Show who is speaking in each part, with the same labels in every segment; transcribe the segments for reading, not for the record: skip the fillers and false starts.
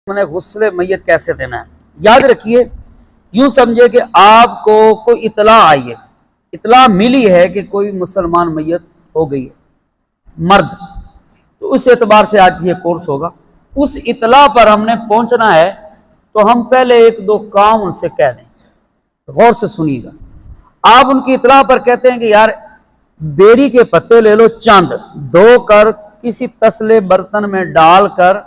Speaker 1: نے غسل میت کیسے دینا ہے؟ یاد رکھیے، یوں سمجھے کہ آپ کو کوئی اطلاع آئی ہے، اطلاع ملی ہے کہ کوئی مسلمان میت ہو گئی ہے مرد، تو اس اعتبار سے آج یہ کورس ہوگا۔ اس اطلاع پر ہم نے پہنچنا ہے تو ہم پہلے ایک دو کام ان سے کہہ دیں، غور سے سنیے گا۔ آپ ان کی اطلاع پر کہتے ہیں کہ یار بیری کے پتے لے لو، چند دھو کر کسی تسلے برتن میں ڈال کر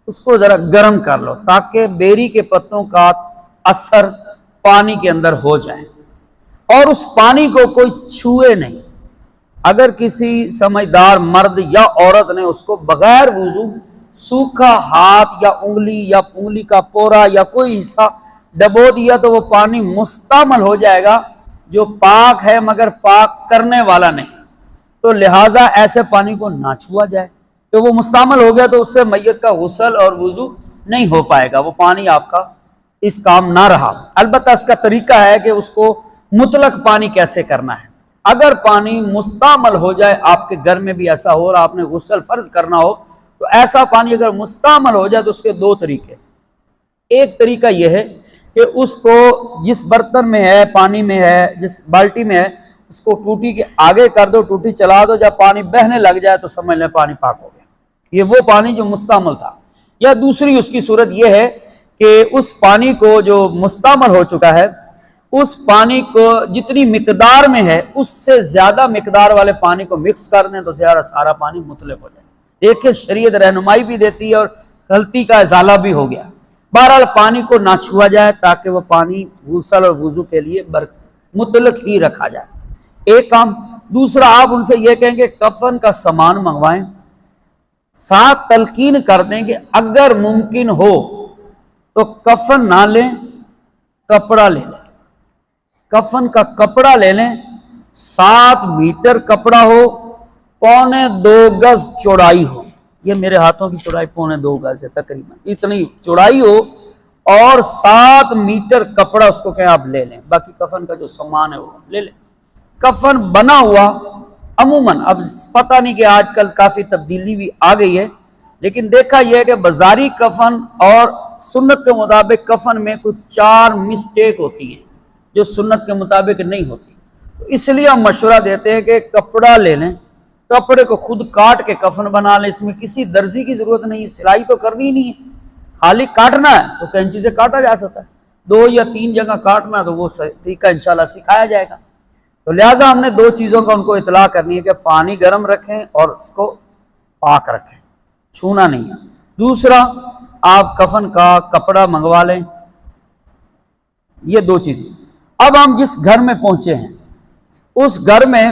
Speaker 1: اس کو ذرا گرم کر لو تاکہ بیری کے پتوں کا اثر پانی کے اندر ہو جائے، اور اس پانی کو کوئی چھوئے نہیں۔ اگر کسی سمجھدار مرد یا عورت نے اس کو بغیر وضو سوکھا ہاتھ یا انگلی یا انگلی کا پورا یا کوئی حصہ ڈبو دیا تو وہ پانی مستعمل ہو جائے گا، جو پاک ہے مگر پاک کرنے والا نہیں، تو لہٰذا ایسے پانی کو نہ چھوا جائے۔ تو وہ مستعمل ہو گیا تو اس سے میت کا غسل اور وضو نہیں ہو پائے گا، وہ پانی آپ کا اس کام نہ رہا۔ البتہ اس کا طریقہ ہے کہ اس کو مطلق پانی کیسے کرنا ہے۔ اگر پانی مستعمل ہو جائے، آپ کے گھر میں بھی ایسا ہو اور آپ نے غسل فرض کرنا ہو، تو ایسا پانی اگر مستعمل ہو جائے تو اس کے دو طریقے۔ ایک طریقہ یہ ہے کہ اس کو جس برتن میں ہے، پانی میں ہے، جس بالٹی میں ہے، اس کو ٹوٹی کے آگے کر دو، ٹوٹی چلا دو، جب پانی بہنے لگ جائے تو سمجھ لیں پانی پاک ہو گیا۔ یہ وہ پانی جو مستعمل تھا۔ یا دوسری اس کی صورت یہ ہے کہ اس پانی کو جو مستعمل ہو چکا ہے، اس پانی کو جتنی مقدار میں ہے اس سے زیادہ مقدار والے پانی کو مکس کر دیں تو سارا پانی مطلق ہو جائے۔ دیکھیں شریعت رہنمائی بھی دیتی ہے اور غلطی کا ازالہ بھی ہو گیا۔ بہرحال پانی کو نہ چھوا جائے تاکہ وہ پانی غسل اور وضو کے لیے مطلق ہی رکھا جائے، ایک کام۔ دوسرا، آپ ان سے یہ کہیں کہ کفن کا سامان منگوائیں، ساتھ تلقین کر دیں کہ اگر ممکن ہو تو کفن نہ لیں، کپڑا لے لیں۔ کفن کا کپڑا لے لیں، 7 میٹر کپڑا ہو، 1.25 گز چوڑائی ہو۔ یہ میرے ہاتھوں کی چوڑائی 1.25 گز ہے تقریباً، اتنی چوڑائی ہو، اور 7 میٹر کپڑا اس کو کہیں آپ لے لیں۔ باقی کفن کا جو سامان ہے وہ لے لیں۔ کفن بنا ہوا عموماً، اب پتہ نہیں کہ آج کل کافی تبدیلی بھی آ گئی ہے، لیکن دیکھا یہ ہے کہ بازاری کفن اور سنت کے مطابق کفن میں کچھ 4 مسٹیک ہوتی ہیں جو سنت کے مطابق نہیں ہوتی۔ تو اس لیے ہم مشورہ دیتے ہیں کہ کپڑا لے لیں، کپڑے کو خود کاٹ کے کفن بنا لیں، اس میں کسی درزی کی ضرورت نہیں ہے، سلائی تو کرنی نہیں ہے، خالی کاٹنا ہے تو کینچی سے کاٹا جا سکتا ہے۔ 2 یا 3 جگہ کاٹنا ہے تو وہ طریقہ انشاءاللہ سکھایا جائے گا۔ تو لہٰذا ہم نے 2 چیزوں کا ان کو اطلاع کرنی ہے کہ پانی گرم رکھیں اور اس کو پاک رکھیں، چھونا نہیں ہے۔ دوسرا، آپ کفن کا کپڑا منگوا لیں۔ یہ 2 چیزیں۔ اب ہم جس گھر میں پہنچے ہیں اس گھر میں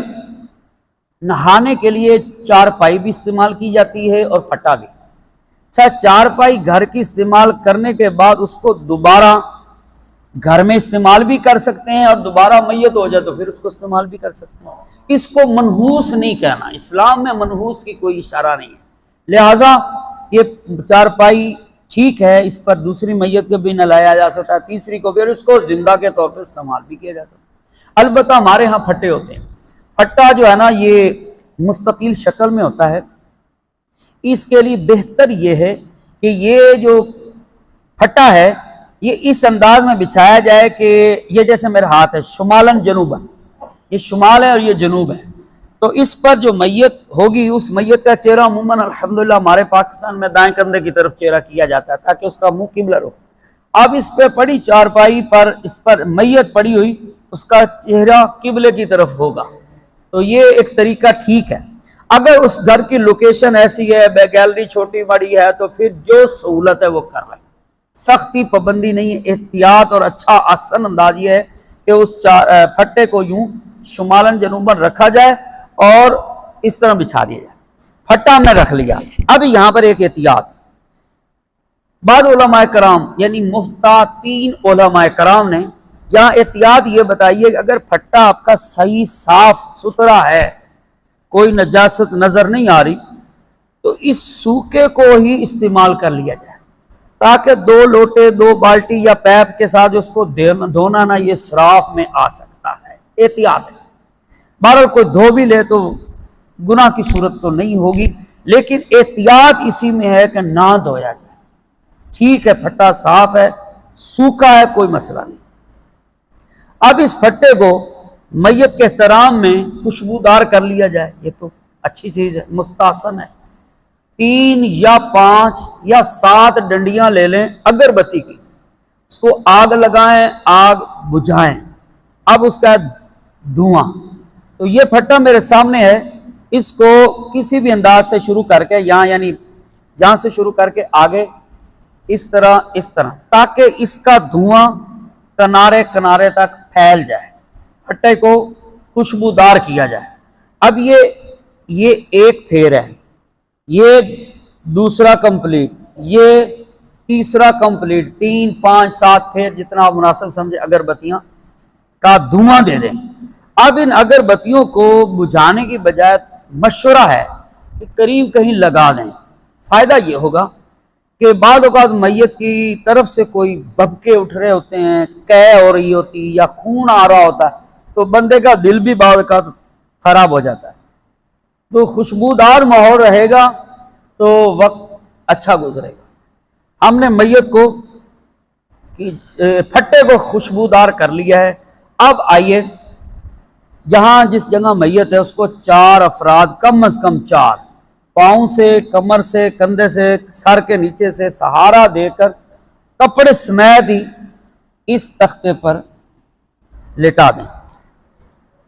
Speaker 1: نہانے کے لیے چارپائی بھی استعمال کی جاتی ہے اور پھٹا بھی۔ اچھا، چارپائی گھر کی استعمال کرنے کے بعد اس کو دوبارہ گھر میں استعمال بھی کر سکتے ہیں، اور دوبارہ میت ہو جائے تو پھر اس کو استعمال بھی کر سکتے ہیں۔ اس کو منحوس نہیں کہنا، اسلام میں منحوس کی کوئی اشارہ نہیں ہے، لہٰذا یہ چارپائی ٹھیک ہے، اس پر دوسری میت کو بھی نہ لایا جا سکتا، تیسری کو بھی، اور اس کو زندہ کے طور پر استعمال بھی کیا جا سکتا۔ البتہ ہمارے ہاں پھٹے ہوتے ہیں۔ پھٹا جو ہے نا یہ مستطیل شکل میں ہوتا ہے، اس کے لیے بہتر یہ ہے کہ یہ جو پھٹا ہے یہ اس انداز میں بچھایا جائے کہ یہ جیسے میرے ہاتھ ہے، شمالاً جنوباً، یہ شمال ہے اور یہ جنوب ہے، تو اس پر جو میت ہوگی اس میت کا چہرہ عموماً الحمدللہ ہمارے پاکستان میں دائیں کندھے کی طرف چہرہ کیا جاتا ہے تاکہ اس کا منہ قبلہ ہو۔ اب اس پہ پڑی چارپائی پر، اس پر میت پڑی ہوئی، اس کا چہرہ قبلے کی طرف ہوگا، تو یہ ایک طریقہ ٹھیک ہے۔ اگر اس گھر کی لوکیشن ایسی ہے، گیلری چھوٹی بڑی ہے، تو پھر جو سہولت ہے وہ کر لیں، سختی پابندی نہیں ہے۔ احتیاط اور اچھا آسن انداز یہ ہے کہ اس پھٹے کو یوں شمالاً جنوباً رکھا جائے اور اس طرح بچھا دیا جائے۔ پھٹا ہم نے رکھ لیا۔ اب یہاں پر ایک احتیاط، بعض علماء کرام یعنی محتاطین علماء کرام نے یہاں احتیاط یہ بتائیے کہ اگر پھٹا آپ کا صحیح صاف ستھرا ہے، کوئی نجاست نظر نہیں آ رہی، تو اس سوکھے کو ہی استعمال کر لیا جائے تاکہ 2 لوٹے 2 بالٹی یا پیپ کے ساتھ اس کو دھونا نہ، یہ اسراف میں آ سکتا ہے، احتیاط ہے۔ بہرحال کوئی دھو بھی لے تو گناہ کی صورت تو نہیں ہوگی، لیکن احتیاط اسی میں ہے کہ نہ دھویا جائے۔ ٹھیک ہے، پھٹا صاف ہے، سوکھا ہے، کوئی مسئلہ نہیں۔ اب اس پھٹے کو میت کے احترام میں خوشبودار کر لیا جائے، یہ تو اچھی چیز ہے، مستحسن ہے۔ 3 یا 5 یا 7 ڈنڈیاں لے لیں اگربتی کی، اس کو آگ لگائیں، آگ بجھائیں، اب اس کا دھواں، تو یہ پھٹا میرے سامنے ہے، اس کو کسی بھی انداز سے شروع کر کے یہاں سے شروع کر کے آگے اس طرح تاکہ اس کا دھواں کنارے کنارے تک پھیل جائے، پھٹے کو خوشبودار کیا جائے۔ اب یہ ایک پھیر ہے، یہ دوسرا کمپلیٹ، یہ تیسرا کمپلیٹ، 3 5 7 پھیر جتنا آپ مناسب سمجھے اگربتیاں کا دھواں دے دیں۔ اب ان اگربتیوں کو بجھانے کی بجائے مشورہ ہے کہ قریب کہیں لگا دیں۔ فائدہ یہ ہوگا کہ بعض اوقات میت کی طرف سے کوئی بھبکے اٹھ رہے ہوتے ہیں، قے ہو رہی ہوتی یا خون آ رہا ہوتا ہے، تو بندے کا دل بھی بعض اوقات خراب ہو جاتا ہے۔ تو خوشبودار ماحول رہے گا تو وقت اچھا گزرے گا۔ ہم نے میت کو پھٹے کو خوشبودار کر لیا ہے۔ اب آئیے، جس جگہ میت ہے اس کو 4 افراد، کم از کم 4، پاؤں سے، کمر سے، کندھے سے، سر کے نیچے سے سہارا دے کر کپڑے سمیت ہی اس تختے پر لٹا دیں۔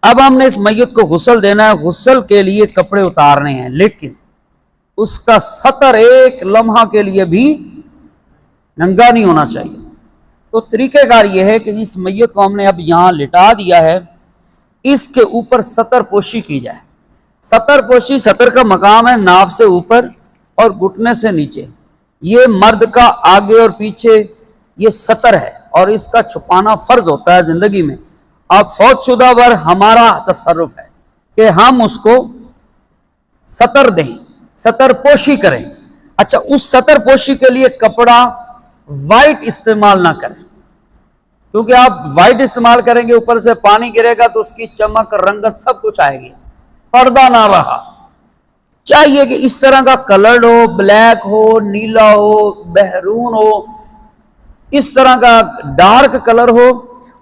Speaker 1: اب ہم نے اس میت کو غسل دینا ہے، غسل کے لیے کپڑے اتارنے ہیں، لیکن اس کا سطر ایک لمحہ کے لیے بھی ننگا نہیں ہونا چاہیے۔ تو طریقہ کار یہ ہے کہ اس میت کو ہم نے اب یہاں لٹا دیا ہے، اس کے اوپر سطر پوشی کی جائے۔ سطر پوشی، سطر کا مقام ہے ناف سے اوپر اور گھٹنے سے نیچے، یہ مرد کا آگے اور پیچھے یہ سطر ہے، اور اس کا چھپانا فرض ہوتا ہے زندگی میں۔ اب فوت شدہ پر ہمارا تصرف ہے کہ ہم اس کو سطر دیں، سطر پوشی کریں۔ اچھا، اس سطر پوشی کے لیے کپڑا وائٹ استعمال نہ کریں، کیونکہ آپ وائٹ استعمال کریں گے اوپر سے پانی گرے گا تو اس کی چمک، رنگت سب کچھ آئے گی، پردہ نہ رہا۔ چاہیے کہ اس طرح کا کلر ہو، بلیک ہو، نیلا ہو، بہرون ہو، اس طرح کا ڈارک کلر ہو،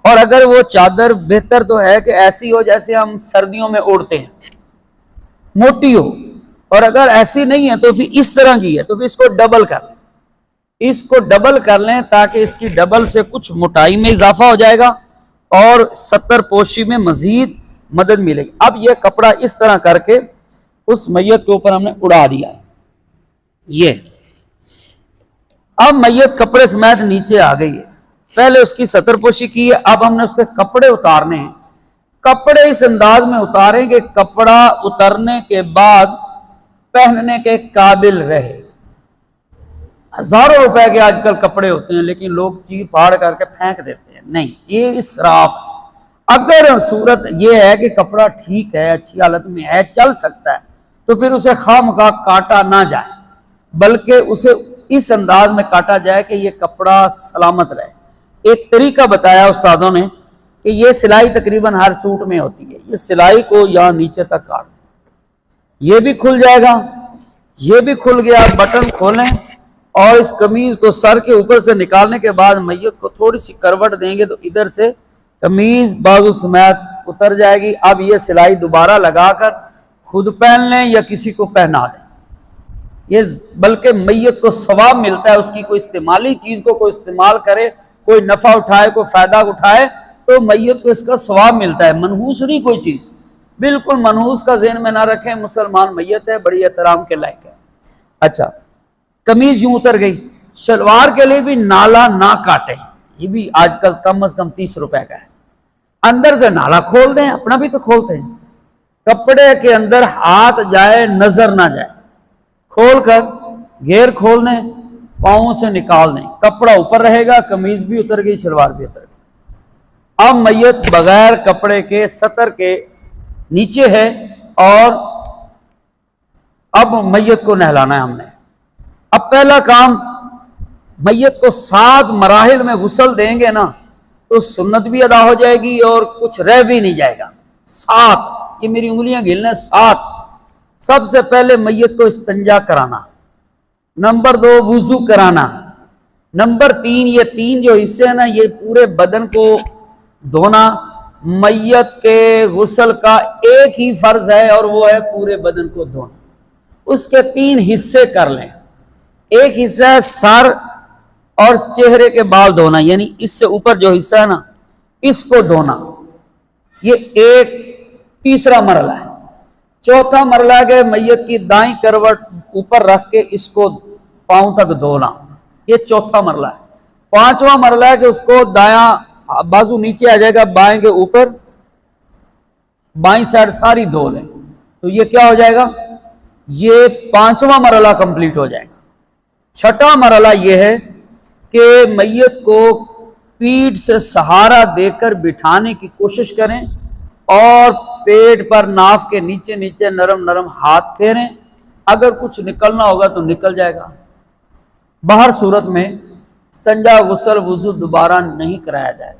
Speaker 1: اور اگر وہ چادر بہتر تو ہے کہ ایسی ہو جیسے ہم سردیوں میں اوڑھتے ہیں، موٹی ہو، اور اگر ایسی نہیں ہے تو پھر اس طرح کی ہے تو پھر اس کو ڈبل کر لیں، اس کو ڈبل کر لیں تاکہ اس کی ڈبل سے کچھ موٹائی میں اضافہ ہو جائے گا اور سطر پوشی میں مزید مدد ملے گی۔ اب یہ کپڑا اس طرح کر کے اس میت کے اوپر ہم نے اڑا دیا ہے۔ یہ اب میت کپڑے سمیت نیچے آ گئی ہے، پہلے اس کی سطر پوشی کی ہے، اب ہم نے اس کے کپڑے اتارنے ہیں۔ کپڑے اس انداز میں اتاریں کہ کپڑا اترنے کے بعد پہننے کے قابل رہے۔ ہزاروں روپے کے آج کل کپڑے ہوتے ہیں لیکن لوگ چیر پھاڑ کر کے پھینک دیتے ہیں، نہیں، یہ اسراف ہے۔ اگر صورت یہ ہے کہ کپڑا ٹھیک ہے، اچھی حالت میں ہے، چل سکتا ہے، تو پھر اسے خواہ مخواہ کاٹا نہ جائے، بلکہ اسے اس انداز میں کاٹا جائے کہ یہ کپڑا سلامت رہے۔ ایک طریقہ بتایا استادوں نے کہ یہ سلائی تقریباً ہر سوٹ میں ہوتی ہے، یہ سلائی کو یہاں نیچے تک کاٹ دیں، یہ بھی کھل جائے گا، یہ بھی کھل گیا، بٹن کھولیں اور اس قمیض کو سر کے اوپر سے نکالنے کے بعد میت کو تھوڑی سی کروٹ دیں گے تو ادھر سے قمیض بازو سمیت اتر جائے گی۔ اب یہ سلائی دوبارہ لگا کر خود پہن لیں یا کسی کو پہنا دیں، یہ بلکہ میت کو ثواب ملتا ہے، اس کی کوئی استعمالی چیز کو کوئی استعمال کرے، کوئی نفع اٹھائے، کوئی فائدہ اٹھائے تو میت کو اس کا ثواب ملتا ہے، منحوس نہیں کوئی چیز، بالکل منحوس کا ذہن میں نہ رکھیں، مسلمان میت ہے، بڑی احترام کے لائق ہے۔ اچھا، قمیض یوں اتر گئی، شلوار کے لیے بھی نالا نہ کاٹیں، یہ بھی آج کل کم از کم 30 روپے کا ہے، اندر سے نالا کھول دیں، اپنا بھی تو کھولتے ہیں، کپڑے کے اندر ہاتھ جائے نظر نہ جائے، کھول کر گھیر کھول دیں، پاؤں سے نکال دیں، کپڑا اوپر رہے گا، قمیض بھی اتر گئی، شلوار بھی اتر گئی۔ اب میت بغیر کپڑے کے سطر کے نیچے ہے اور اب میت کو نہلانا ہے ہم نے۔ اب پہلا کام، میت کو 7 مراحل میں غسل دیں گے نا تو سنت بھی ادا ہو جائے گی اور کچھ رہ بھی نہیں جائے گا۔ 7، یہ میری انگلیاں گلنے، 7۔ سب سے پہلے میت کو استنجا کرانا، نمبر 2 وضو کرانا، نمبر 3، یہ 3 جو حصے ہیں نا، یہ پورے بدن کو دھونا میت کے غسل کا ایک ہی فرض ہے، اور وہ ہے پورے بدن کو دھونا۔ اس کے 3 حصے کر لیں۔ ایک حصہ ہے سر اور چہرے کے بال دھونا، یعنی اس سے اوپر جو حصہ ہے نا اس کو دھونا، یہ ایک تیسرا مرحلہ ہے۔ چوتھا مرحلہ ہے کہ میت کی دائیں کروٹ اوپر رکھ کے اس کو پاؤں تک دھونا، یہ چوتھا مرحلہ ہے۔ پانچواں مرحلہ ہے کہ اس کو دایاں بازو نیچے آ جائے گا، بائیں کے اوپر بائیں سائڈ ساری دھو لیں، تو یہ کیا ہو جائے گا، یہ پانچواں مرحلہ کمپلیٹ ہو جائے گا۔ چھٹا مرحلہ یہ ہے کہ میت کو پیٹھ سے سہارا دے کر بٹھانے کی کوشش کریں اور پیٹ پر ناف کے نیچے نیچے نرم نرم ہاتھ پھیریں، اگر کچھ نکلنا ہوگا تو نکل جائے گا۔ باہر صورت میں استنجا، غسل، وضو دوبارہ نہیں کرایا جائے گا۔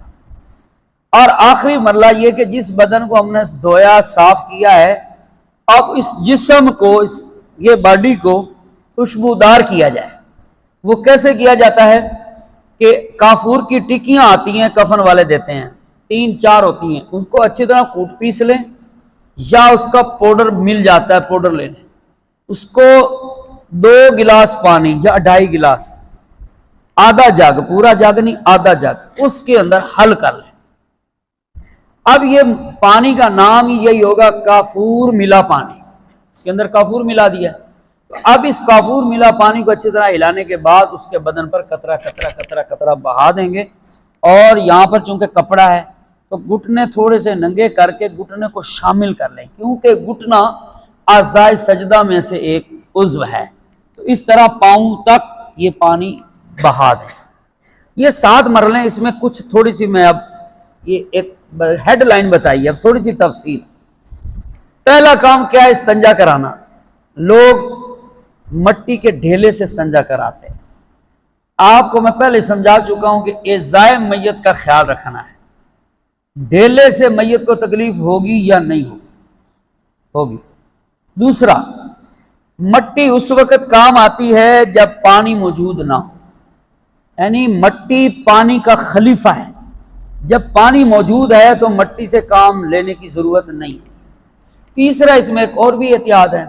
Speaker 1: اور آخری مرحلہ یہ کہ جس بدن کو ہم نے دھویا صاف کیا ہے، اب اس جسم کو، یہ باڈی کو خوشبودار کیا جائے۔ وہ کیسے کیا جاتا ہے کہ کافور کی ٹکیاں آتی ہیں، کفن والے دیتے ہیں، 3-4 ہوتی ہیں، ان کو اچھی طرح کوٹ پیس لیں، یا اس کا پاؤڈر مل جاتا ہے، پاؤڈر لے لیں، اس کو 2 گلاس پانی یا 2.5 گلاس، آدھا جگ، پورا جگ نہیں آدھا جگ، اس کے اندر حل کر لیں۔ اب یہ پانی کا نام ہی یہی ہوگا، کافور ملا پانی، اس کے اندر کافور ملا دیا۔ اب اس کافور ملا پانی کو اچھی طرح ہلانے کے بعد اس کے بدن پر قطرہ قطرہ قطرہ قطرہ بہا دیں گے، اور یہاں پر چونکہ کپڑا ہے تو گھٹنے تھوڑے سے ننگے کر کے گھٹنے کو شامل کر لیں، کیونکہ گھٹنا اعضائے سجدہ میں سے ایک عضو ہے، تو اس طرح پاؤں تک یہ پانی بہا دیں۔ یہ 7 مرحلے، اس میں کچھ تھوڑی سی میں اب یہ ایک ہیڈ لائن بتائی، اب تھوڑی سی تفصیل۔ پہلا کام کیا ہے، استنجا کرانا۔ لوگ مٹی کے ڈھیلے سے استنجا کراتے ہیں۔ آپ کو میں پہلے سمجھا چکا ہوں کہ اعضائے میت کا خیال رکھنا ہے۔ ڈھیلے سے میت کو تکلیف ہوگی یا نہیں ہوگی۔ دوسرا، مٹی اس وقت کام آتی ہے جب پانی موجود نہ ہو، یعنی مٹی پانی کا خلیفہ ہے، جب پانی موجود ہے تو مٹی سے کام لینے کی ضرورت نہیں ہے۔ تیسرا، اس میں ایک اور بھی احتیاط ہے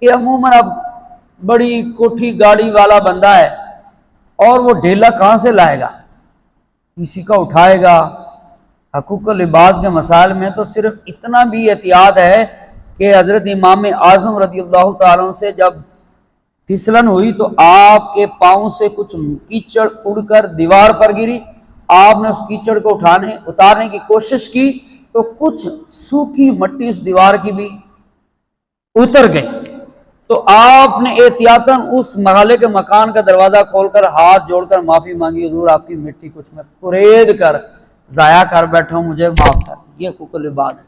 Speaker 1: کہ عموماً اب بڑی کوٹھی گاڑی والا بندہ ہے اور وہ ڈھیلا کہاں سے لائے گا، کسی کا اٹھائے گا۔ حقوق العباد کے مسائل میں تو صرف اتنا بھی احتیاط ہے کہ حضرت امام اعظم رضی اللہ تعالیٰ عنہ سے جب پھسلن ہوئی تو آپ کے پاؤں سے کچھ کیچڑ اڑ کر دیوار پر گری، آپ نے اس کیچڑ کو اتارنے کی کوشش کی تو کچھ سوکھی مٹی اس دیوار کی بھی اتر گئی، تو آپ نے احتیاطاً اس محلے کے مکان کا دروازہ کھول کر ہاتھ جوڑ کر معافی مانگی، حضور آپ کی مٹی کچھ میں کورید کر ضائع کر بیٹھا ہوں، مجھے معاف کر۔ یہ حقوق العباد ہے۔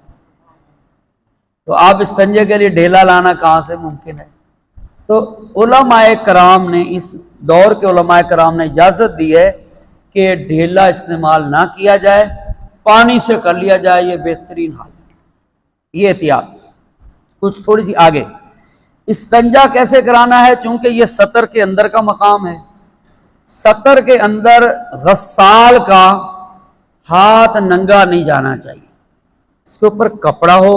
Speaker 1: تو آپ استنجے کے لیے ڈھیلا لانا کہاں سے ممکن ہے؟ تو علماء کرام نے، اس دور کے علماء کرام نے اجازت دی ہے کہ ڈھیلا استعمال نہ کیا جائے، پانی سے کر لیا جائے، یہ بہترین حال ہے۔ یہ احتیاط۔ کچھ تھوڑی سی آگے، استنجا کیسے کرانا ہے؟ چونکہ یہ سطر کے اندر کا مقام ہے، سطر کے اندر غسال کا ہاتھ ننگا نہیں جانا چاہیے، اس کے اوپر کپڑا ہو،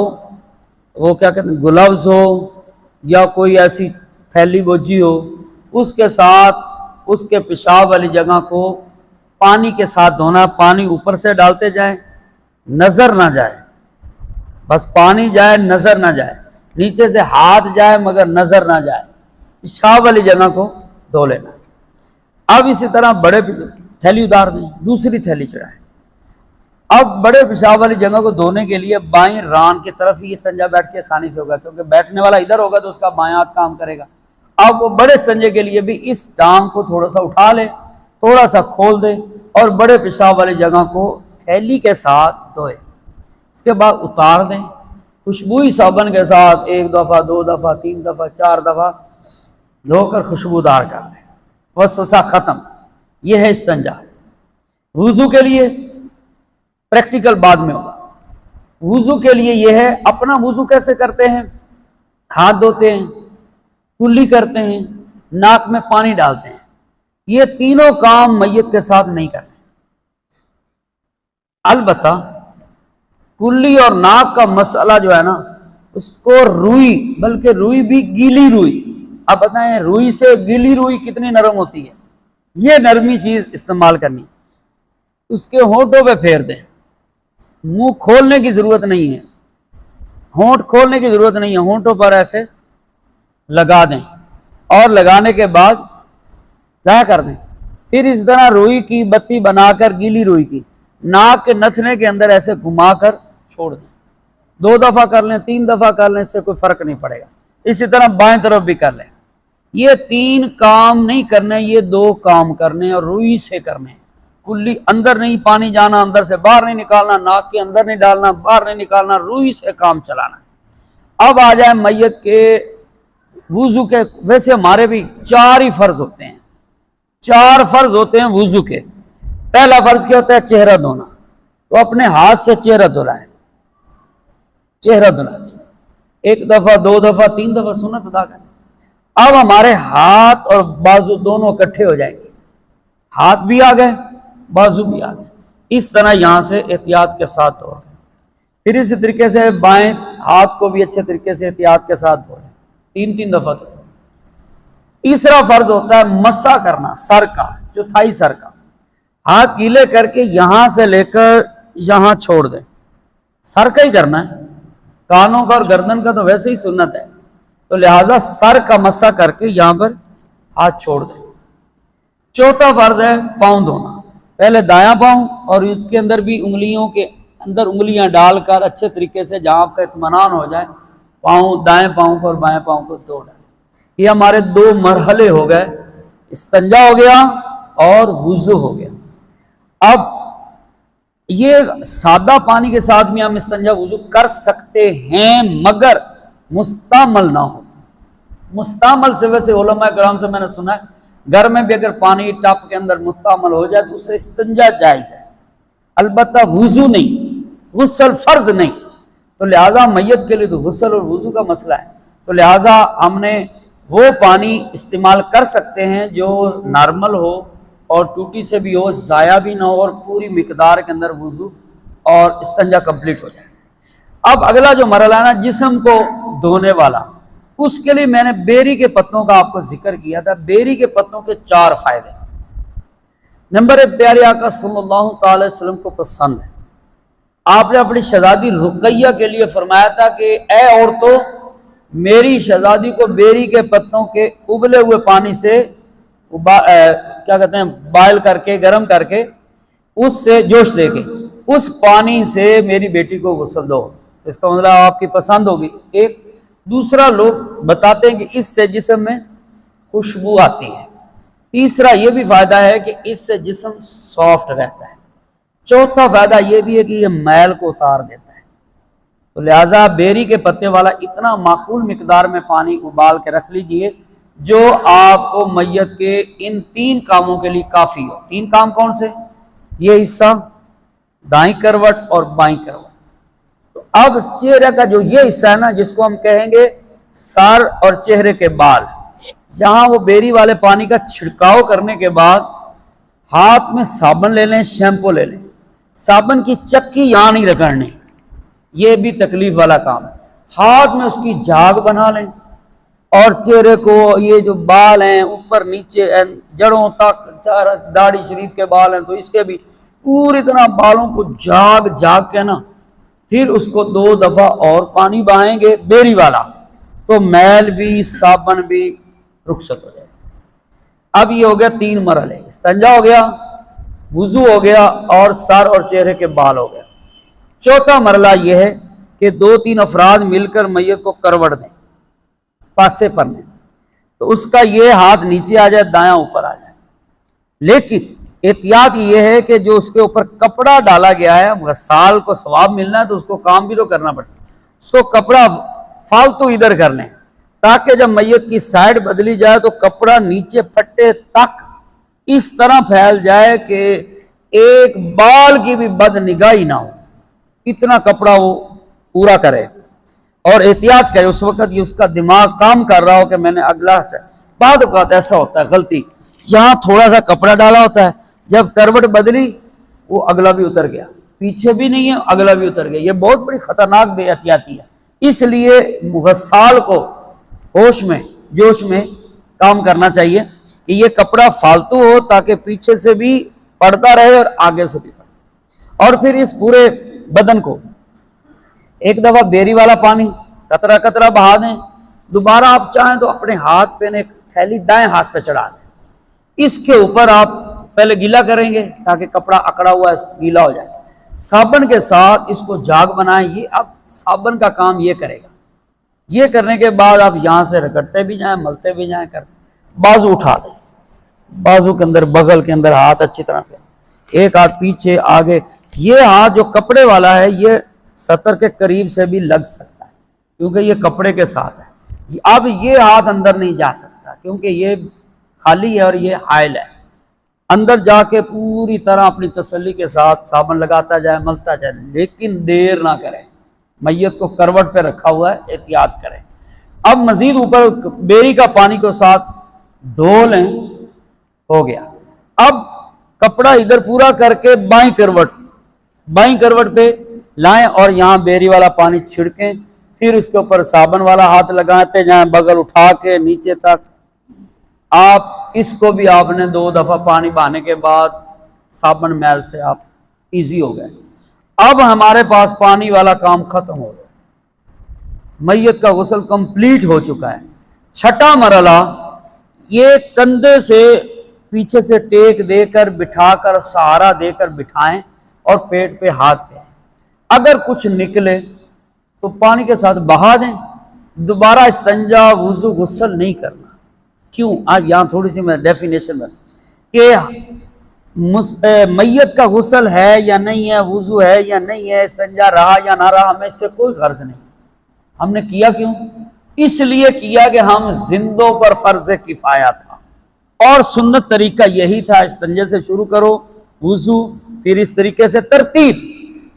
Speaker 1: وہ کیا کہتے ہیں گلوز ہو، یا کوئی ایسی تھیلی بوجھی ہو، اس کے ساتھ اس کے پیشاب والی جگہ کو پانی کے ساتھ دھونا۔ پانی اوپر سے ڈالتے جائیں، نظر نہ جائے، بس پانی جائے نظر نہ جائے، نیچے سے ہاتھ جائے مگر نظر نہ جائے، پیشاب والی جگہ کو دھو لینا۔ اب اسی طرح بڑے تھیلی اتار دیں، دوسری تھیلی چڑھائیں۔ اب بڑے پیشاب والی جگہ کو دھونے کے لیے بائیں ران کی طرف ہی استنجا بیٹھ کے آسانی سے ہوگا، کیونکہ بیٹھنے والا ادھر ہوگا تو اس کا بائیں ہاتھ کام کرے گا۔ اب وہ بڑے استنجے کے لیے بھی اس ٹانگ کو تھوڑا سا اٹھا لے، تھوڑا سا کھول دے اور بڑے پیشاب والی جگہ کو تھیلی کے ساتھ دھوئے، اس کے بعد اتار دیں، خوشبوئی صابن کے ساتھ 1 دفعہ 2 دفعہ 3 دفعہ 4 دفعہ دھو کر خوشبودار کر لیں، وسوسہ ختم۔ یہ ہے استنجا۔ وضو کے لیے پریکٹیکل بعد میں ہوگا۔ وضو کے لیے یہ ہے، اپنا وضو کیسے کرتے ہیں؟ ہاتھ دھوتے ہیں، کلی کرتے ہیں، ناک میں پانی ڈالتے ہیں، یہ تینوں کام میت کے ساتھ نہیں کرنے۔ البتہ کلی اور ناک کا مسئلہ جو ہے نا، اس کو روئی، بلکہ روئی بھی گیلی روئی، آپ بتائیں روئی سے گیلی روئی کتنی نرم ہوتی ہے، یہ نرمی چیز استعمال کرنی، اس کے ہونٹوں پہ پھیر دیں، منہ کھولنے کی ضرورت نہیں ہے، ہونٹ کھولنے کی ضرورت نہیں ہے، ہونٹوں پر ایسے لگا دیں اور لگانے کے بعد ضائع کر دیں۔ پھر اس طرح روئی کی بتی بنا کر گیلی روئی کی ناک کے نتھنے کے اندر ایسے گھما کر چھوڑ دیں، 2 دفعہ کر لیں، 3 دفعہ کر لیں، اس سے کوئی فرق نہیں پڑے گا۔ اسی طرح بائیں طرف بھی کر لیں۔ یہ 3 کام نہیں کرنے، یہ 2 کام کرنے اور روئی سے کرنے۔ کلی اندر نہیں پانی جانا، اندر سے باہر نہیں نکالنا، ناک کے اندر نہیں ڈالنا، باہر نہیں نکالنا، روئی سے کام چلانا۔ اب آ جائے میت کے وضو کے۔ ویسے ہمارے بھی 4 ہی فرض ہوتے ہیں، 4 فرض ہوتے ہیں وضو کے۔ پہلا فرض کیا ہوتا ہے؟ چہرہ دھونا، تو اپنے ہاتھ سے چہرہ دھلائیں، چہرہ دھلائیں 1 دفعہ 2 دفعہ 3 دفعہ سنت ادا کریں۔ اب ہمارے ہاتھ اور بازو دونوں اکٹھے ہو جائیں گے، ہاتھ بھی آ گئے بازو بھی آ گئے، اس طرح یہاں سے احتیاط کے ساتھ دھو لیں۔ پھر اسی طریقے سے بائیں ہاتھ کو بھی اچھے طریقے سے احتیاط کے ساتھ دھو لیں، 3 دفعہ دھو لیں۔ تیسرا فرض ہوتا ہے مسح کرنا سر کا، چوتھائی سر کا، ہاتھ گیلے کر کے یہاں سے لے کر یہاں چھوڑ دیں، سر کا ہی کرنا ہے، کانوں کا اور گردن کا تو ویسے ہی سنت ہے، تو لہٰذا سر کا مسح کر کے یہاں پر ہاتھ چھوڑ دیں۔ چوتھا فرض ہے پاؤں دھونا، پہلے دایاں پاؤں اور اس کے اندر بھی انگلیوں کے اندر انگلیاں ڈال کر اچھے طریقے سے جہاں آپ کا اطمینان ہو جائے پاؤں، دائیں پاؤں کو اور بائیں پاؤں کو دھو ڈالیں۔ یہ ہمارے 2 مرحلے ہو گئے، استنجا ہو گیا اور وضو ہو گیا۔ اب یہ سادہ پانی کے ساتھ بھی ہم استنجا وضو کر سکتے ہیں، مگر مستعمل نہ ہو۔ مستعمل سے ویسے علماء کرام سے میں نے سنا ہے گھر میں بھی اگر پانی ٹپ کے اندر مستعمل ہو جائے تو اس سے استنجا جائز ہے، البتہ وضو نہیں، غسل فرض نہیں۔ تو لہٰذا میت کے لیے تو غسل اور وضو کا مسئلہ ہے، تو لہٰذا ہم نے وہ پانی استعمال کر سکتے ہیں جو نارمل ہو اور ٹوٹی سے بھی ہو، ضائع بھی نہ ہو اور پوری مقدار کے اندر وضو اور استنجا کمپلیٹ ہو جائے۔ اب اگلا جو مرحلہ ہے نا جسم کو دھونے والا، اس کے لیے میں نے بیری کے پتوں کا آپ کو ذکر کیا تھا۔ بیری کے پتوں کے 4 فائدے۔ نمبر 1، پیارے آقا صلی اللہ تعالی وسلم کو پسند ہے، آپ نے اپنی شہزادی رقیہ کے لیے فرمایا تھا کہ اے عورتوں، میری شہزادی کو بیری کے پتوں کے ابلے ہوئے پانی سے کیا کہتے ہیں بائل کر کے، گرم کر کے، اس سے جوش دے کے اس پانی سے میری بیٹی کو غسل دو۔ اس کا مطلب آپ کی پسند ہوگی۔ ایک دوسرا، لوگ بتاتے ہیں کہ اس سے جسم میں خوشبو آتی ہے۔ تیسرا یہ بھی فائدہ ہے کہ اس سے جسم سافٹ رہتا ہے۔ چوتھا فائدہ یہ بھی ہے کہ یہ میل کو اتار دیتا ہے۔ تو لہٰذا بیری کے پتے والا اتنا معقول مقدار میں پانی ابال کے رکھ لیجئے جو آپ کو میت کے ان 3 کاموں کے لیے کافی ہو۔ 3 کام کون سے؟ یہ حصہ، دائیں کروٹ اور بائیں کروٹ۔ تو اب چہرے کا جو یہ حصہ ہے نا جس کو ہم کہیں گے سر اور چہرے کے بال، جہاں وہ بیری والے پانی کا چھڑکاؤ کرنے کے بعد ہاتھ میں صابن لے لیں، شیمپو لے لیں، صابن کی چکی یہاں نہیں رگڑنی، یہ بھی تکلیف والا کام ہے۔ ہاتھ میں اس کی جھاگ بنا لیں اور چہرے کو یہ جو بال ہیں اوپر نیچے جڑوں تک، داڑھی شریف کے بال ہیں تو اس کے بھی پوری طرح بالوں کو جھاگ کے نا پھر اس کو 2 دفعہ اور پانی بہائیں گے بیری والا، تو میل بھی صابن بھی رخصت ہو جائے۔ اب یہ ہو گیا 3 مرحلے، استنجا ہو گیا، وضو ہو گیا اور سر اور چہرے کے بال ہو گیا۔ چوتھا مرحلہ یہ ہے کہ 2-3 افراد مل کر میت کو کروٹ دیں، پاسے پر دیں، تو اس کا یہ ہاتھ نیچے آ جائے، دایاں اوپر آ جائے۔ لیکن احتیاط یہ ہے کہ جو اس کے اوپر کپڑا ڈالا گیا ہے، غسال کو ثواب ملنا ہے تو اس کو کام بھی تو کرنا پڑتا ہے، اس کو کپڑا فالتو ادھر کر لیں تاکہ جب میت کی سائڈ بدلی جائے تو کپڑا نیچے پھٹے تک اس طرح پھیل جائے کہ ایک بال کی بھی بد نگاہی نہ ہو، اتنا کپڑا وہ پورا کرے اور احتیاط کرے۔ اس وقت یہ اس کا دماغ کام کر رہا ہو کہ میں نے اگلا سے، بعد اوقات ایسا ہوتا ہے غلطی یہاں تھوڑا سا کپڑا ڈالا ہوتا ہے، جب کروٹ بدلی وہ اگلا بھی اتر گیا، پیچھے بھی نہیں ہے اگلا بھی اتر گیا۔ یہ بہت بڑی خطرناک بے احتیاطی ہے، اس لیے غسال کو ہوش میں جوش میں کام کرنا چاہیے کہ یہ کپڑا فالتو ہو تاکہ پیچھے سے بھی پڑتا رہے اور آگے سے بھی پڑتا۔ اور پھر اس پورے بدن کو ایک دفعہ بیری والا پانی قطرہ قطرہ بہا دیں، دوبارہ آپ چاہیں تو اپنے ہاتھ پہ ایک تھیلی دائیں ہاتھ پہ چڑھا دیں، اس کے اوپر آپ پہلے گیلا کریں گے تاکہ کپڑا اکڑا ہوا گیلا ہو جائے، صابن کے ساتھ اس کو جاگ بنائیں، یہ اب صابن کا کام یہ کرے گا۔ یہ کرنے کے بعد آپ یہاں سے رگڑتے بھی جائیں، ملتے بھی جائیں، بازو اٹھا دیں، بازو کے اندر بغل کے اندر ہاتھ اچھی طرح پہ، ایک ہاتھ پیچھے آگے، یہ ہاتھ جو کپڑے والا ہے یہ سطر کے قریب سے بھی لگ سکتا ہے کیونکہ یہ کپڑے کے ساتھ ہے، اب یہ ہاتھ اندر نہیں جا سکتا کیونکہ یہ خالی ہے اور یہ حائل ہے، اندر جا کے پوری طرح اپنی تسلی کے ساتھ صابن لگاتا جائے، ملتا جائے، لیکن دیر نہ کریں، میت کو کروٹ پہ رکھا ہوا ہے، احتیاط کریں۔ اب مزید اوپر بیری کا پانی کو ساتھ دھو لیں، ہو گیا۔ اب کپڑا ادھر پورا کر کے بائیں کروٹ پہ لائیں اور یہاں بیری والا پانی چھڑکیں، پھر اس کے اوپر صابن والا ہاتھ لگاتے جائیں، بغل اٹھا کے نیچے تک۔ آپ اس کو بھی آپ نے 2 دفعہ پانی بہانے کے بعد صابن میل سے آپ ایزی ہو گئے۔ اب ہمارے پاس پانی والا کام ختم ہو گیا، میت کا غسل کمپلیٹ ہو چکا ہے۔ چھٹا مرحلہ، یہ کندھے سے پیچھے سے ٹیک دے کر بٹھا کر سہارا دے کر بٹھائیں اور پیٹ پہ ہاتھ دیں، اگر کچھ نکلے تو پانی کے ساتھ بہا دیں، دوبارہ استنجا وضو غسل نہیں کرنا۔ کیوں؟ آج یہاں تھوڑی سی میں ڈیفینیشن میں کہ میت کا غسل ہے یا نہیں ہے، وضو ہے یا نہیں ہے، استنجا رہا یا نہ رہا، ہمیں اس سے کوئی غرض نہیں۔ ہم نے کیا کیوں؟ اس لیے کیا کہ ہم زندوں پر فرض کفایہ تھا اور سنت طریقہ یہی تھا، استنجے سے شروع کرو، وضو، پھر اس طریقے سے ترتیب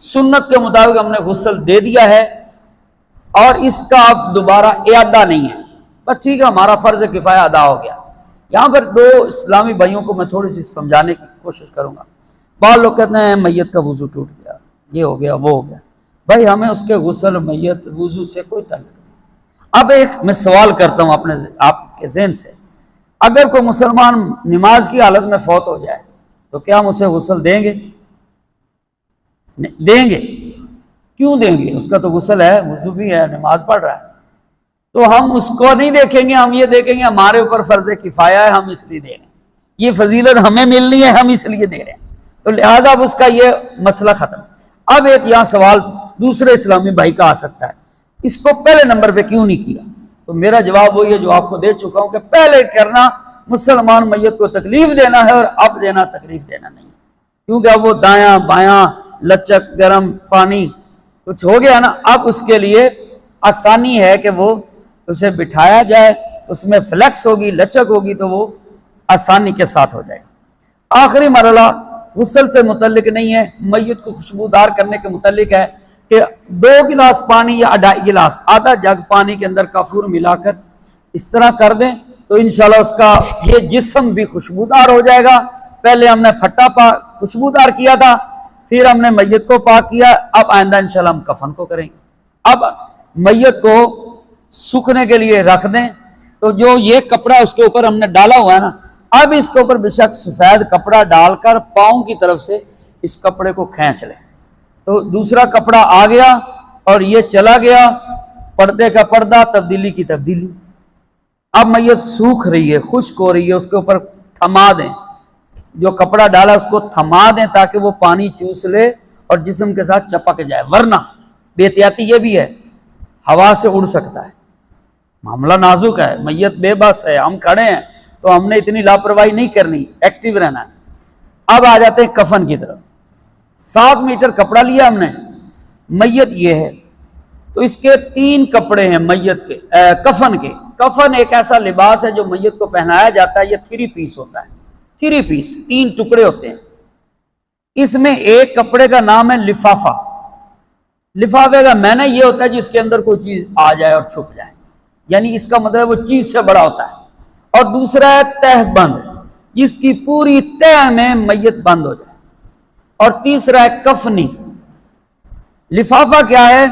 Speaker 1: سنت کے مطابق ہم نے غسل دے دیا ہے اور اس کا اب دوبارہ اعادہ نہیں ہے، بس ٹھیک ہے، ہمارا فرض کفایہ ادا ہو گیا۔ یہاں پر 2 اسلامی بھائیوں کو میں تھوڑی سی سمجھانے کی کوشش کروں گا۔ بعض لوگ کہتے ہیں میت کا وضو ٹوٹ گیا، یہ ہو گیا، وہ ہو گیا، بھائی ہمیں اس کے غسل، میت، وضو سے کوئی تعلق نہیں۔ اب ایک میں سوال کرتا ہوں آپ کے ذہن سے، اگر کوئی مسلمان نماز کی حالت میں فوت ہو جائے تو کیا ہم اسے غسل دیں گے؟ دیں گے؟ کیوں دیں گے؟ اس کا تو غسل ہے، وضو بھی ہے، نماز پڑھ رہا ہے، تو ہم اس کو نہیں دیکھیں گے، ہم یہ دیکھیں گے ہمارے اوپر فرض کفایہ ہے، ہم اس لیے دے رہے ہیں، یہ فضیلت ہمیں ملنی ہے، ہم اس لیے دے رہے ہیں، تو لہٰذا اب اس کا یہ مسئلہ ختم۔ اب ایک یہاں سوال دوسرے اسلامی بھائی کا آ سکتا ہے، اس کو پہلے نمبر پہ کیوں نہیں کیا؟ تو میرا جواب وہی ہے جو آپ کو دے چکا ہوں کہ پہلے کرنا مسلمان میت کو تکلیف دینا ہے اور اب دینا تکلیف دینا نہیں، کیونکہ اب وہ دایاں بایاں لچک گرم پانی کچھ ہو گیا نا، اب اس کے لیے آسانی ہے کہ وہ اسے بٹھایا جائے، اس میں فلیکس ہوگی، لچک ہوگی تو وہ آسانی کے ساتھ ہو جائے گا۔ آخری مرحلہ غسل سے متعلق نہیں ہے، میت کو خوشبودار کرنے کے متعلق ہے کہ 2 گلاس پانی یا 2.5 گلاس، آدھا جگ پانی کے اندر کافور ملا کر اس طرح کر دیں تو انشاءاللہ اس کا یہ جسم بھی خوشبودار ہو جائے گا۔ پہلے ہم نے پھٹا خوشبودار کیا تھا، پھر ہم نے میت کو پاک کیا، اب آئندہ انشاءاللہ ہم کفن کو کریں گے۔ اب میت کو سوکھنے کے لیے رکھ دیں، تو جو یہ کپڑا اس کے اوپر ہم نے ڈالا ہوا ہے نا، اب اس کے اوپر بے شک سفید کپڑا ڈال کر پاؤں کی طرف سے اس کپڑے کو کھینچ لیں، تو دوسرا کپڑا آ گیا اور یہ چلا گیا، پردے کا پردہ، تبدیلی کی تبدیلی۔ اب میت سوکھ رہی ہے، خشک ہو رہی ہے، اس کے اوپر تھما دیں، جو کپڑا ڈالا اس کو تھما دیں تاکہ وہ پانی چوس لے اور جسم کے ساتھ چپک جائے، ورنہ بے احتیاطی یہ بھی ہے ہوا سے اڑ سکتا ہے، معاملہ نازک ہے، میت بے بس ہے، ہم کھڑے ہیں تو ہم نے اتنی لاپرواہی نہیں کرنی، ایکٹیو رہنا ہے۔ اب آ جاتے ہیں کفن کی طرف۔ 7 میٹر کپڑا لیا ہم نے، میت یہ ہے تو اس کے 3 کپڑے ہیں میت کے، کفن کے۔ کفن ایک ایسا لباس ہے جو میت کو پہنایا جاتا ہے، یہ 3 پیس ہوتا ہے، 3 پیس، 3 ٹکڑے ہوتے ہیں۔ اس میں ایک کپڑے کا نام ہے لفافہ، لفافے کا معنی یہ ہوتا ہے جس کے اندر کوئی چیز آ جائے اور چھپ جائے، یعنی اس کا مطلب وہ چیز سے بڑا ہوتا ہے۔ اور دوسرا ہے تہہ بند، جس کی پوری تہ میں میت بند ہو جائے. اور تیسرا ہے کفنی. لفافہ کیا ہے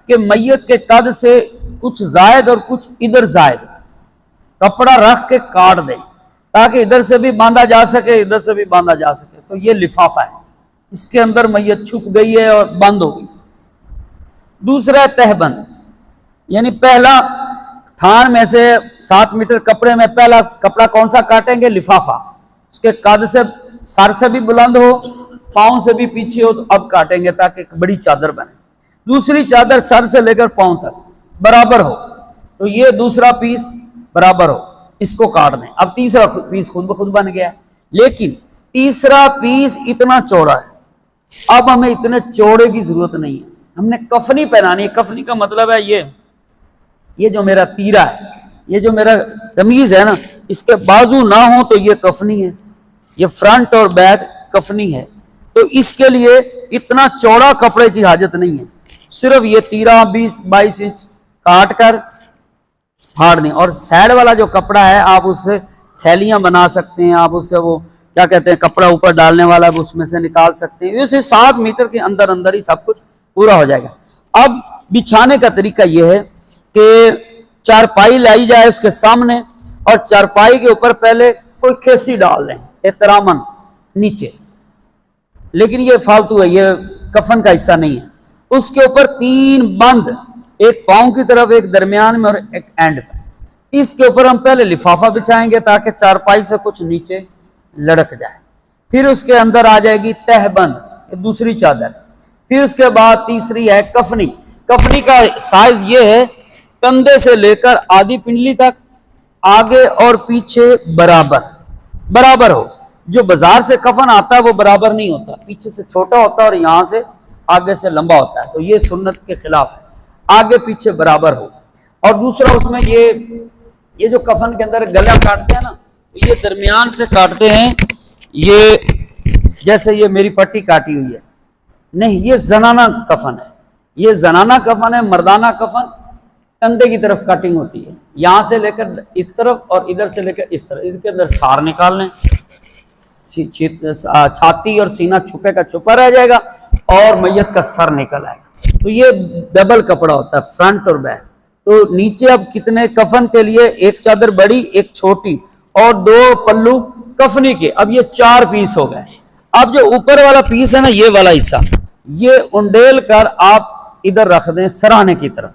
Speaker 1: کہ میت کے قد سے کچھ زائد اور کچھ ادھر زائد کپڑا رکھ کے کاٹ دیں تاکہ ادھر سے بھی باندھا جا سکے ادھر سے بھی باندھا جا سکے. تو یہ لفافہ ہے، اس کے اندر میت چھپ گئی ہے اور بند ہو گئی. دوسرا ہے تہبند، یعنی پہلا تھان میں سے 7 میٹر کپڑے میں پہلا کپڑا کون سا کاٹیں گے؟ لفافہ. اس کے قد سے سر سے بھی بلند ہو پاؤں سے بھی پیچھے ہو تو اب کاٹیں گے تاکہ ایک بڑی چادر بنے. دوسری چادر سر سے لے کر پاؤں تک برابر ہو تو یہ دوسرا پیس برابر ہو، اس کو کاٹ دیں. اب تیسرا پیس خود بخود بن گیا. لیکن تیسرا پیس اتنا چوڑا ہے، اب ہمیں اتنے چوڑے کی ضرورت نہیں ہے، ہم نے کفنی پہنانی ہے. کفنی کا مطلب ہے یہ جو میرا تیرا ہے، یہ جو میرا قمیض ہے نا، اس کے بازو نہ ہوں تو یہ کفنی ہے، یہ فرنٹ اور بیک کفنی ہے. تو اس کے لیے اتنا چوڑا کپڑے کی حاجت نہیں ہے، صرف یہ تیرا 20-22 انچ کاٹ کر پھاڑ دیں. اور سائڈ والا جو کپڑا ہے آپ اس سے تھیلیاں بنا سکتے ہیں، آپ اس سے وہ کیا کہتے ہیں کپڑا اوپر ڈالنے والا اس میں سے نکال سکتے ہیں. اسے 7 میٹر کے اندر ہی سب کچھ پورا ہو جائے گا. اب بچھانے کا طریقہ یہ ہے کہ چارپائی لائی جائے اس کے سامنے اور چارپائی کے اوپر پہلے کوئی کھیسی ڈال دیں احتراماً نیچے، لیکن یہ فالتو ہے، یہ کفن کا حصہ نہیں ہے. اس کے اوپر 3 بند، ایک پاؤں کی طرف، ایک درمیان میں اور ایک اینڈ پہ. اس کے اوپر ہم پہلے لفافہ بچھائیں گے تاکہ چارپائی سے کچھ نیچے لڑک جائے. پھر اس کے اندر آ جائے گی تہ بند، دوسری چادر. پھر اس کے بعد تیسری ہے کفنی. کفنی کا سائز یہ ہے کندھے سے لے کر آدھی پنڈلی تک آگے اور پیچھے برابر ہو. جو بازار سے کفن آتا ہے وہ برابر نہیں ہوتا، پیچھے سے چھوٹا ہوتا ہے اور یہاں سے آگے سے لمبا ہوتا ہے. تو یہ سنت کے خلاف ہے، آگے پیچھے برابر ہو. اور دوسرا اس میں یہ جو کفن کے اندر گلا کاٹتے ہیں نا، یہ درمیان سے کاٹتے ہیں. یہ جیسے یہ میری پٹی کاٹی ہوئی ہے نہیں، یہ زنانہ کفن ہے. یہ زنانہ کفن ہے. مردانہ کفن کندھے کی طرف کٹنگ ہوتی ہے، یہاں سے لے کر اس طرف اور ادھر سے لے کر اس طرف. اس کے اندر سار نکال لیں، چھاتی اور سینہ چھپے کا چھپا رہ جائے گا اور میت کا سر نکل آئے گا. تو یہ ڈبل کپڑا ہوتا ہے، فرنٹ اور بیک. تو نیچے اب کتنے کفن کے لیے؟ ایک چادر بڑی، ایک چھوٹی اور 2 پلو کفنی کے. اب یہ 4 پیس ہو گئے. اب جو اوپر والا پیس ہے نا، یہ والا حصہ یہ انڈیل کر آپ ادھر رکھ دیں سرانے کی طرف.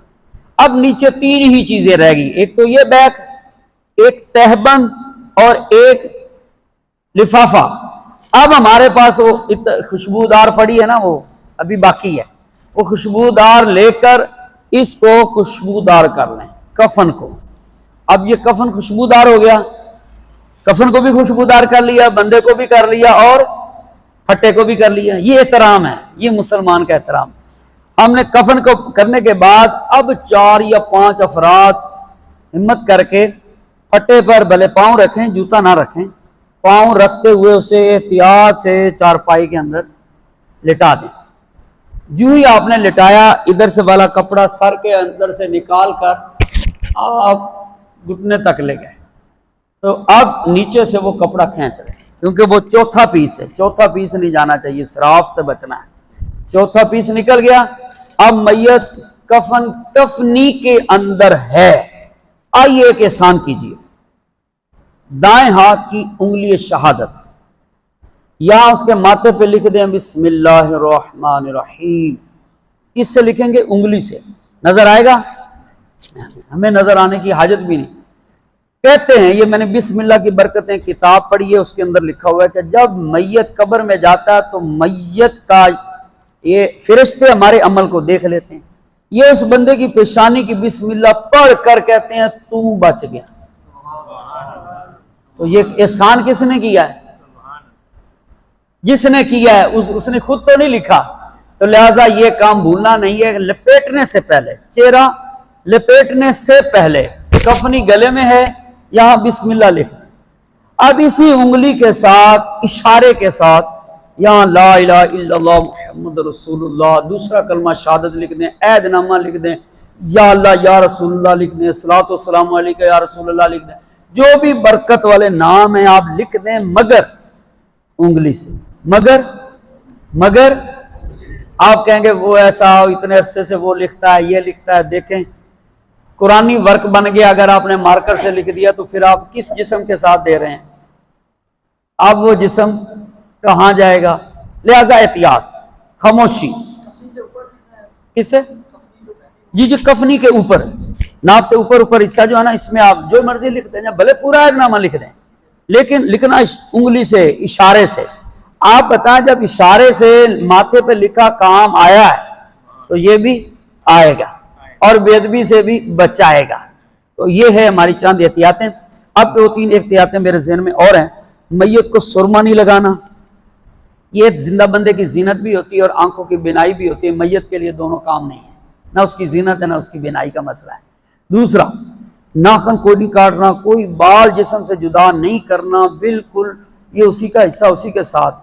Speaker 1: اب نیچے 3 ہی چیزیں رہ گئی، ایک تو یہ بیک، ایک تہبند اور ایک لفافہ. اب ہمارے پاس وہ خوشبودار پڑی ہے نا، وہ ابھی باقی ہے. وہ خوشبودار لے کر اس کو خوشبودار کر لیں کفن کو. اب یہ کفن خوشبودار ہو گیا، کفن کو بھی خوشبودار کر لیا، بندے کو بھی کر لیا اور پھٹے کو بھی کر لیا. یہ احترام ہے، یہ مسلمان کا احترام. ہم نے کفن کو کرنے کے بعد اب 4 یا 5 افراد ہمت کر کے پھٹے پر بھلے پاؤں رکھیں، جوتا نہ رکھیں، پاؤں رکھتے ہوئے اسے احتیاط سے چارپائی کے اندر لٹا دیں. جو ہی آپ نے لٹایا، ادھر سے والا کپڑا سر کے اندر سے نکال کر آپ گھٹنے تک لے گئے. تو اب نیچے سے وہ کپڑا کھینچ رہے کیونکہ وہ چوتھا پیس ہے. چوتھا پیس نہیں جانا چاہیے، اسراف سے بچنا ہے. چوتھا پیس نکل گیا. اب میت کفنی کے اندر ہے. آئیے ایک احسان کیجیے، دائیں ہاتھ کی انگلی شہادت یا اس کے ماتھے پہ لکھ دیں بسم اللہ الرحمن الرحیم. کس سے لکھیں گے؟ انگلی سے. نظر آئے گا؟ ہمیں نظر آنے کی حاجت بھی نہیں. کہتے ہیں، یہ میں نے بسم اللہ کی برکتیں کتاب پڑھی ہے، اس کے اندر لکھا ہوا ہے کہ جب میت قبر میں جاتا ہے تو میت کا یہ فرشتے ہمارے عمل کو دیکھ لیتے ہیں. یہ اس بندے کی پیشانی کی بسم اللہ پڑھ کر کہتے ہیں تو بچ گیا. تو یہ احسان کس نے کیا ہے؟ جس نے کیا ہے اس نے خود تو نہیں لکھا. تو لہٰذا یہ کام بھولنا نہیں ہے. لپیٹنے سے پہلے، چہرہ لپیٹنے سے پہلے کفنی گلے میں ہے، یہاں بسم اللہ لکھ دیں. اب اسی انگلی کے ساتھ، اشارے کے ساتھ یہاں لا الہ الا اللہ محمد رسول اللہ، دوسرا کلمہ شہادت لکھ دیں، عہد نامہ لکھ دیں، یا اللہ یا رسول اللہ لکھ دیں، صلاۃ والسلام علیکہ یا رسول اللہ لکھ دیں. جو بھی برکت والے نام ہیں آپ لکھ دیں مگر انگلی سے، مگر آپ کہیں گے وہ ایسا اتنے عرصے سے وہ لکھتا ہے یہ لکھتا ہے، دیکھیں قرآنی ورک بن گیا، اگر آپ نے مارکر سے لکھ دیا تو پھر آپ کس جسم کے ساتھ دے رہے ہیں؟ اب وہ جسم کہاں جائے گا؟ لہذا احتیاط، خاموشی۔ کس سے؟ جی کفنی کے اوپر، ناف سے اوپر حصہ جو ہے نا، اس میں آپ جو مرضی لکھ دیں، بھلے پورا نامہ لکھ دیں، لیکن لکھنا انگلی سے، اشارے سے۔ آپ بتائیں جب اشارے سے ماتھے پہ لکھا کام آیا ہے تو یہ بھی آئے گا اور بے ادبی سے بھی بچائے گا۔ تو یہ ہے ہماری چند احتیاطیں۔ اب 2-3 احتیاطیں میرے ذہن میں اور ہیں۔ میت کو سرما نہیں لگانا، یہ زندہ بندے کی زینت بھی ہوتی ہے اور آنکھوں کی بینائی بھی ہوتی ہے، میت کے لیے دونوں کام نہیں ہے، نہ اس کی زینت ہے نہ اس کی بینائی کا مسئلہ ہے۔ دوسرا، ناخن کوئی نہیں کاٹنا، کوئی بال جسم سے جدا نہیں کرنا، بالکل یہ اسی کا حصہ اسی کے ساتھ۔